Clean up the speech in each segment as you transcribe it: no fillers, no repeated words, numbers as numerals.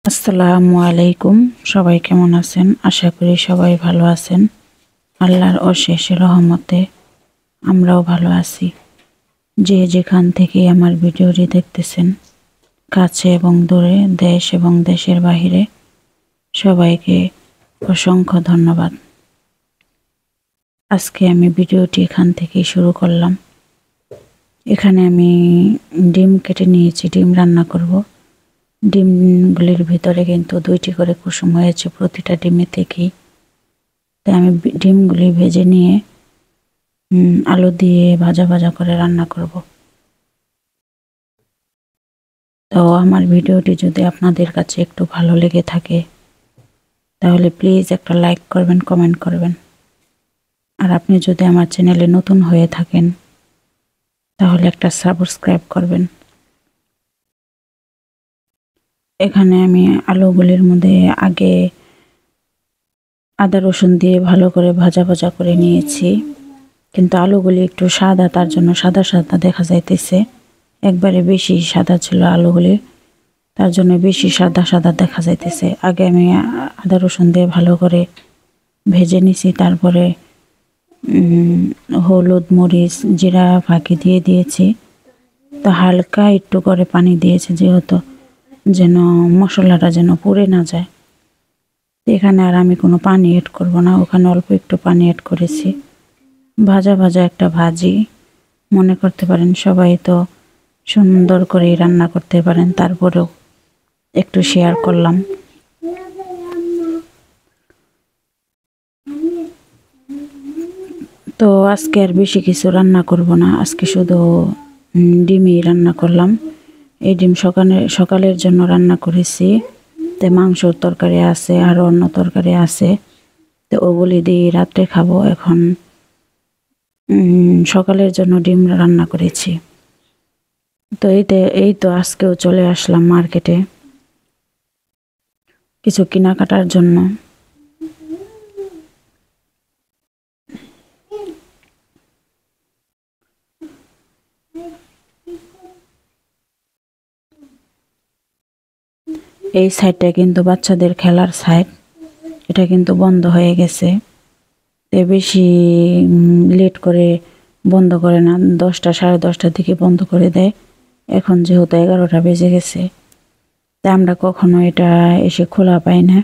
আসসালামু আলাইকুম। সবাই কেমন আছেন? আশা করি সবাই ভালো আছেন। আল্লাহর অশেষ রহমতে আমরাও ভালো আছি। যে যেখান থেকে আমার ভিডিওটি দেখতেছেন, কাছে এবং দূরে, দেশ এবং দেশের বাহিরে, সবাইকে অসংখ্য ধন্যবাদ। আজকে আমি ভিডিওটি এখান থেকেই শুরু করলাম। এখানে আমি ডিম কেটে নিয়েছি, ডিম রান্না করব। ডিমগুলির ভিতরে কিন্তু 2টি করে কুসুম হয়েছে প্রতিটা ডিমে থেকেই। তাই আমি ডিমগুলি ভেজে নিয়ে আলু দিয়ে ভাজা ভাজা করে রান্না করব। তো আমার ভিডিওটি যদি আপনাদের কাছে একটু ভালো লেগে থাকে তাহলে প্লিজ একটা লাইক করবেন, কমেন্ট করবেন। আর আপনি যদি আমার চ্যানেলে নতুন হয়ে থাকেন তাহলে একটা সাবস্ক্রাইব করবেন। এখানে আমি আলুগুলির মধ্যে আগে আদা রসুন দিয়ে ভালো করে ভাজা ভাজা করে নিয়েছি, কিন্তু আলুগুলি একটু সাদা, তার জন্য সাদা সাদা দেখা যাইতেছে। একবারে বেশি সাদা ছিল আলুগুলি, তার জন্য বেশি সাদা সাদা দেখা যাইতেছে। আগে আমি আদা রসুন দিয়ে ভালো করে ভেজে নিছি, তারপরে হলুদ মরিচ জিরা ফাঁকি দিয়ে দিয়েছি। তো হালকা একটু করে পানি দিয়েছি, যেহেতু যেন মশলাটা যেন পুড়ে না যায়। এখানে আর আমি কোনো পানি অ্যাড করব না, ওখানে অল্প একটু পানি অ্যাড করেছি। ভাজা ভাজা একটা ভাজি মনে করতে পারেন, সবাই তো সুন্দর করে রান্না করতে পারেন, তারপরেও একটু শেয়ার করলাম। তো আজকে আর বেশি কিছু রান্না করব না, আজকে শুধু ডিমই রান্না করলাম। এই ডিম সকালের জন্য রান্না করেছি। তো মাংসর তরকারি আছে, আর অন্য তরকারি আছে, তো ওগুলি দিয়ে রাত্রে খাবো। এখন সকালের জন্য ডিম রান্না করেছি। তো এই তো আজকেও চলে আসলাম মার্কেটে কিছু কেনাকাটার জন্য। এই সাইডটা কিন্তু বাচ্চাদের খেলার সাইড, এটা কিন্তু বন্ধ হয়ে গেছে। বেশি লেট করে বন্ধ করে না, 10টা 10:30টার দিকে বন্ধ করে দেয়। এখন যেহেতু 11টা বেজে গেছে, তাই আমরা কখনো এটা এসে খোলা পাই না।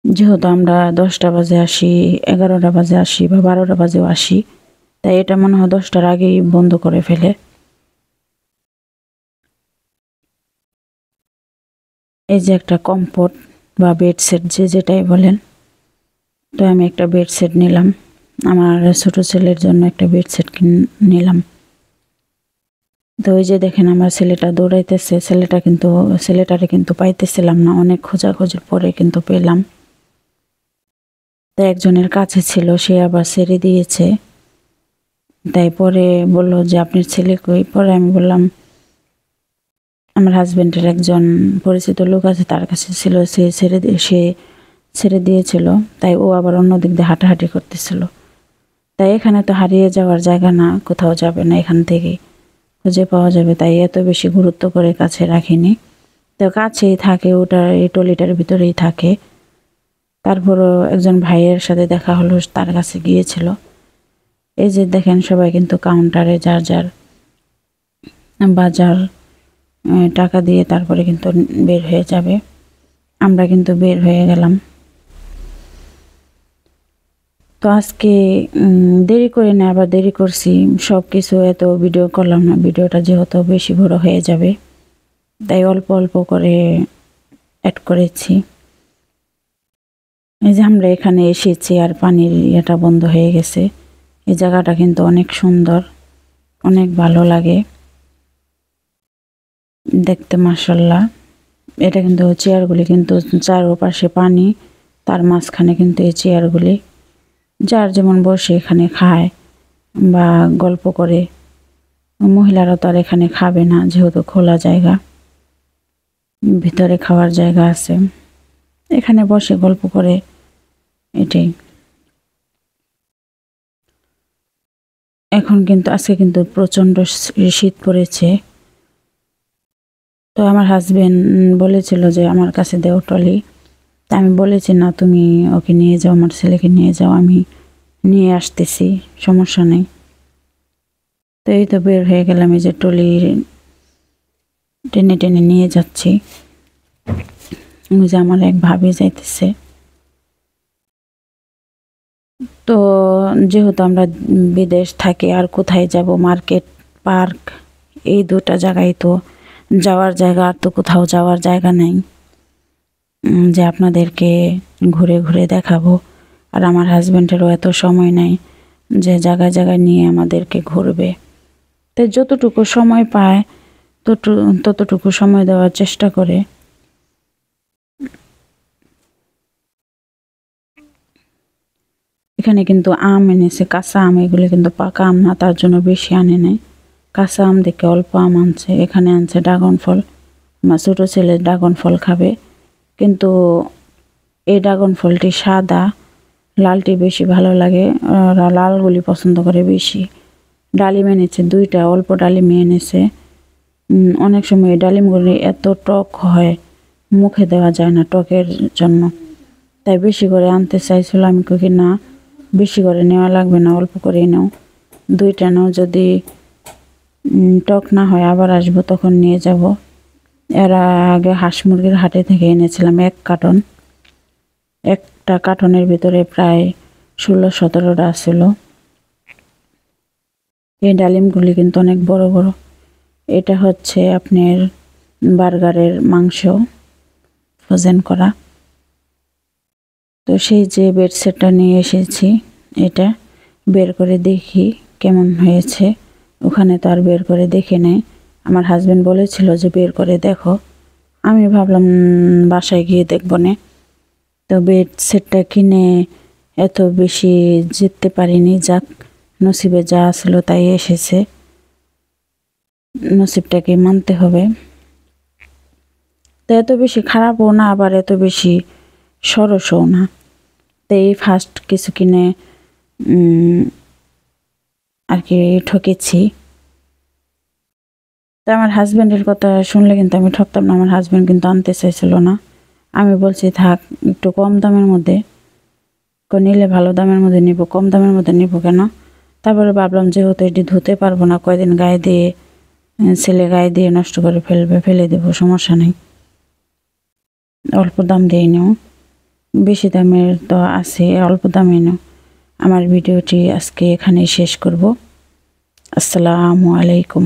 যেহেতু আমরা 10টা বাজে আসি, 11টা বাজে আসি বা 12টা বাজেও আসি, তাই এটা মনে হয় 10টার আগেই বন্ধ করে ফেলে। এই যে একটা কম্ফোর্ট বা বেডশিট যে যেটাই বলেন, তো আমি একটা বেডশিট নিলাম। আমার ছোট ছেলের জন্য একটা বেডশিট নিলাম। তো ওই যে দেখেন আমার ছেলেটা দৌড়াইতেছে, ছেলেটারে কিন্তু পাইতেছিলাম না, অনেক খোঁজাখুঁজির পরে কিন্তু পেলাম। তো একজনের কাছে ছিল, সে আবার ছেড়ে দিয়েছে। তাই পরে বললো যে আপনার ছেলে কই? পরে আমি বললাম আমার হাজবেন্ডের একজন পরিচিত লোক আছে, তার কাছে ছিল, সে ছেড়ে দিয়েছিল। তাই ও আবার অন্য দিক দিয়ে হাঁটাহাঁটি করতেছিল। তাই এখানে তো হারিয়ে যাওয়ার জায়গা না, কোথাও যাবে না, এখান থেকেই খুঁজে পাওয়া যাবে। তাই এত বেশি গুরুত্ব করে কাছে রাখিনি। তো কাছেই থাকে, ওটা এই টলিটার ভিতরেই থাকে। তারপরও একজন ভাইয়ের সাথে দেখা হলো, তার কাছে গিয়েছিল। এই যে দেখেন সবাই কিন্তু কাউন্টারে যার যার বাজার টাকা দিয়ে তারপরে কিন্তু বের হয়ে যাবে। আমরা কিন্তু বের হয়ে গেলাম। তো আজকে দেরি করে না, আবার দেরি করছি, সব কিছু এত ভিডিও করলাম না, ভিডিওটা যেহেতু বেশি বড় হয়ে যাবে তাই অল্প অল্প করে অ্যাড করেছি। এই যে আমরা এখানে এসেছি আর পানির ইয়েটা বন্ধ হয়ে গেছে। এই জায়গাটা কিন্তু অনেক সুন্দর, অনেক ভালো লাগে দেখতে, মাশাআল্লাহ। এটা কিন্তু চেয়ারগুলি কিন্তু চারপাশে পানি, তার মাঝখানে কিন্তু এই চেয়ারগুলি, যার যেমন বসে এখানে খায় বা গল্প করে। মহিলারা তো আর এখানে খাবে না, যেহেতু খোলা জায়গা, ভিতরে খাওয়ার জায়গা আছে, এখানে বসে গল্প করে, এটাই। এখন কিন্তু আজকে কিন্তু প্রচণ্ড শীত পড়েছে। তো আমার হাজবেন্ড বলেছিল যে আমার কাছে দেও ট্রলি। তা আমি বলেছি না, তুমি ওকে নিয়ে যাও, আমার ছেলেকে নিয়ে যাও, আমি নিয়ে আসতেছি, সমস্যা নেই। তো এই তো বের হয়ে গেলাম, এই যে ট্রলি টেনে টেনে নিয়ে যাচ্ছি। ওই যে আমার এক ভাবি যাইতেছে। তো যেহেতু আমরা বিদেশ থাকি, আর কোথায় যাব, মার্কেট, পার্ক, এই দুটা জায়গায় তো যাওয়ার জায়গা, আর তো কোথাও যাওয়ার জায়গা নেই যে আপনাদেরকে ঘুরে ঘুরে দেখাবো। আর আমার হাজব্যান্ডেরও এত সময় নেই যে জায়গায় জায়গায় নিয়ে আমাদেরকে ঘুরবে। তাই যতটুকু সময় পায় ততটুকু সময় দেওয়ার চেষ্টা করে। এখানে কিন্তু আম এনেছে, কাঁচা আম, এগুলো কিন্তু পাকা আম না, তার জন্য বেশি আনে নাই। কাঁচা আম দেখে অল্প আম আনছে। এখানে আনছে ড্রাগন ফল, আমার ছোটো ছেলে ড্রাগন ফল খাবে, কিন্তু এই ড্রাগন ফলটি সাদা, লালটি বেশি ভালো লাগে, ওরা লালগুলি পছন্দ করে বেশি। ডালিম এনেছে দুইটা, অল্প ডালিম এনেছে। অনেক সময় এই ডালিমগুলি এত টক হয়, মুখে দেওয়া যায় না টকের জন্য, তাই বেশি করে আনতে চাইছিল। আমি কই না, বেশি করে নেওয়া লাগবে না, অল্প করেই নাও, দুইটা নাও, যদি টক না হয় আবার আসবো তখন নিয়ে যাব। এরা আগে হাঁস মুরগির হাটে থেকে এনেছিলাম 1 কার্টন। একটা কার্টনের ভিতরে প্রায় 16-17টা ছিল। এই ডালিমগুলি কিন্তু অনেক বড় বড়। এটা হচ্ছে আপনার বার্গারের মাংস ফ্রোজেন করা। তো সেই যে বেড সেটটা নিয়ে এসেছি, এটা বের করে দেখি কেমন হয়েছে। ওখানে তো আর বের করে দেখে নেই, আমার হাজবেন্ড বলেছিল যে বের করে দেখো। আমি ভাবলাম বাসায় গিয়ে দেখবো না। তো বেড সেটটা কিনে এত বেশি জিততে পারিনি, যাক নসিবে যা ছিল তাই এসেছে, নসিবটাকে মানতে হবে। তো এত বেশি খারাপও না, আবার এত বেশি সরসও না। তো এই ফার্স্ট কিছু কিনে আর কি ঠকেছি। তো আমার হাজব্যান্ডের কথা শুনলে কিন্তু আমি ঠকতাম না, আমার হাজব্যান্ড কিন্তু আনতে চাইছিল না। আমি বলছি থাক, একটু কম দামের মধ্যে নিলে ভালো দামের মধ্যে নিব, কম দামের মধ্যে নিব কেন। তারপরে ভাবলাম যেহেতু এটি ধুতে পারবো না, কয়দিন গায়ে দিয়ে ছেলে গায়ে দিয়ে নষ্ট করে ফেলে দেবো, সমস্যা নেই, অল্প দাম দিয়ে নেও, বেশি দামের তো আছে, অল্প দামে নেও। আমার ভিডিওটি আজকে এখানেই শেষ করব। আসসালামু আলাইকুম।